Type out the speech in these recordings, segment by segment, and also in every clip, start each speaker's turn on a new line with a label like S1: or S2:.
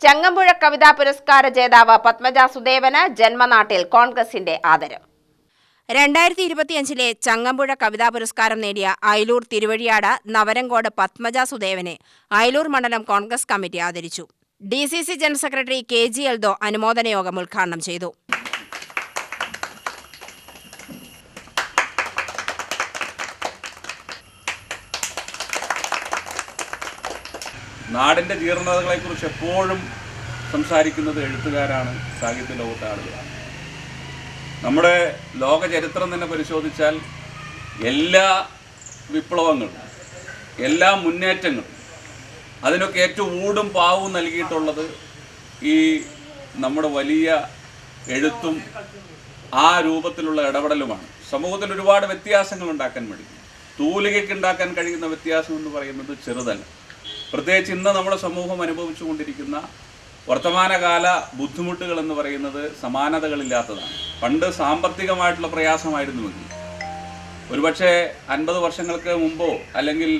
S1: ചങ്ങമ്പുഴ കവിതാ പുരസ്കാര ജേതാവ് പത്മജ സുദേവന് ജന്മനാട്ടിൽ കോൺഗ്രസിന്റെ ആദരം. 2025 ചങ്ങമ്പുഴ കവിതാ പുരസ്കാരം നേടിയ അയിലൂർ തിരുവഴിയാട് നവരങ്കോട് പത്മജ സുദേവനെ അയിലൂർ മണ്ഡലം കോൺഗ്രസ് കമ്മിറ്റി ആദരിച്ചു. DCC general secretary KG Eldho അനുമോദന യോഗം ഉദ്ഘാടനം ചെയ്തു.
S2: നാടിൻ്റെ ജീർണതകളെക്കുറിച്ച് എപ്പോഴും സംസാരിക്കുന്നത് എഴുത്തുകാരാണ്, സാഹിത്യ ലോകത്തെ ആളുകളാണ്. നമ്മുടെ ലോക ചരിത്രം തന്നെ പരിശോധിച്ചാൽ എല്ലാ വിപ്ലവങ്ങളും എല്ലാ മുന്നേറ്റങ്ങളും അതിനൊക്കെ ഏറ്റവും ഊടും പാവും നൽകിയിട്ടുള്ളത് ഈ നമ്മുടെ വലിയ എഴുത്തും ആ രൂപത്തിലുള്ള ഇടപെടലുമാണ്. സമൂഹത്തിൽ ഒരുപാട് വ്യത്യാസങ്ങൾ ഉണ്ടാക്കാൻ വേണ്ടി തൂലികയ്ക്ക് ഉണ്ടാക്കാൻ കഴിയുന്ന വ്യത്യാസം എന്ന് പറയുന്നത് ചെറുതല്ല. പ്രത്യേകിച്ച് ഇന്ന് നമ്മുടെ സമൂഹം അനുഭവിച്ചു കൊണ്ടിരിക്കുന്ന വർത്തമാനകാല ബുദ്ധിമുട്ടുകൾ എന്ന് പറയുന്നത് സമാനതകളില്ലാത്തതാണ്. പണ്ട് സാമ്പത്തികമായിട്ടുള്ള പ്രയാസമായിരുന്നുവെങ്കിൽ ഒരുപക്ഷെ 50 വർഷങ്ങൾക്ക് മുമ്പോ അല്ലെങ്കിൽ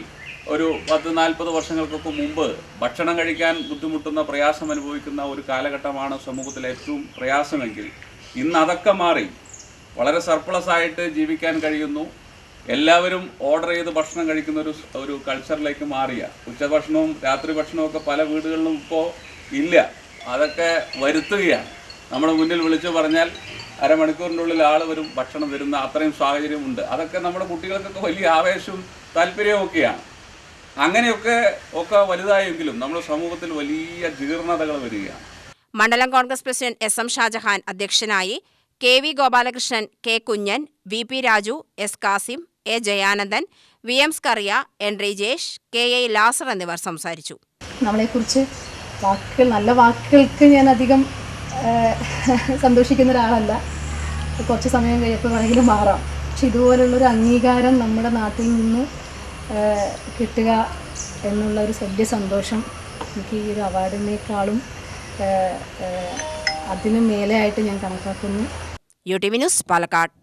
S2: ഒരു 10-40 വർഷങ്ങൾക്കൊക്കെ മുമ്പ് ഭക്ഷണം കഴിക്കാൻ ബുദ്ധിമുട്ടുന്ന പ്രയാസം അനുഭവിക്കുന്ന ഒരു കാലഘട്ടമാണ് സമൂഹത്തിലെ ഏറ്റവും പ്രയാസമെങ്കിൽ ഇന്ന് അതൊക്കെ മാറി വളരെ സർപ്ലസ് ആയിട്ട് ജീവിക്കാൻ കഴിയുന്നു. എല്ലാവരും ഓർഡർ ചെയ്ത് ഭക്ഷണം കഴിക്കുന്ന ഒരു കൾച്ചറിലേക്ക് മാറിയ ഉച്ചഭക്ഷണവും രാത്രി ഭക്ഷണവും ഒക്കെ പല വീടുകളിലും ഇപ്പോൾ ഇല്ല. അതൊക്കെ വരുത്തുകയാണ്. നമ്മുടെ മുന്നിൽ വിളിച്ചു പറഞ്ഞാൽ അരമണിക്കൂറിൻ്റെ ഉള്ളിൽ ആൾ വരും, ഭക്ഷണം തരുന്ന അത്രയും സാഹചര്യമുണ്ട്. അതൊക്കെ നമ്മുടെ കുട്ടികൾക്കൊക്കെ വലിയ ആവേശവും താല്പര്യവും ഒക്കെയാണ്. അങ്ങനെയൊക്കെ വലുതായെങ്കിലും നമ്മുടെ സമൂഹത്തിൽ വലിയ ജീർണതകൾ വരികയാണ്.
S1: മണ്ഡലം കോൺഗ്രസ് പ്രസിഡന്റ് SM ഷാജഹാൻ അധ്യക്ഷനായി. KV Gopalakrishnan, K Kunjan, VP Raju, S Kasim, A Jayanandan, VM Scaria, N Rijesh, KA ലാസർ എന്നിവർ സംസാരിച്ചു.
S3: നമ്മളെക്കുറിച്ച് നല്ല വാക്കുകൾക്ക് ഞാൻ അധികം സന്തോഷിക്കുന്ന ഒരാളല്ല. കുറച്ച് സമയം കഴിയപ്പോൾ വേണമെങ്കിലും മാറാം. പക്ഷെ ഇതുപോലുള്ളൊരു അംഗീകാരം നമ്മുടെ നാട്ടിൽ നിന്ന് കിട്ടുക എന്നുള്ളൊരു വലിയ സന്തോഷം എനിക്ക് ഈ ഒരു അവാർഡിനേക്കാളും അതിന് മേലെയായിട്ട് ഞാൻ കണക്കാക്കുന്നു.
S1: UTV news, Palakkad.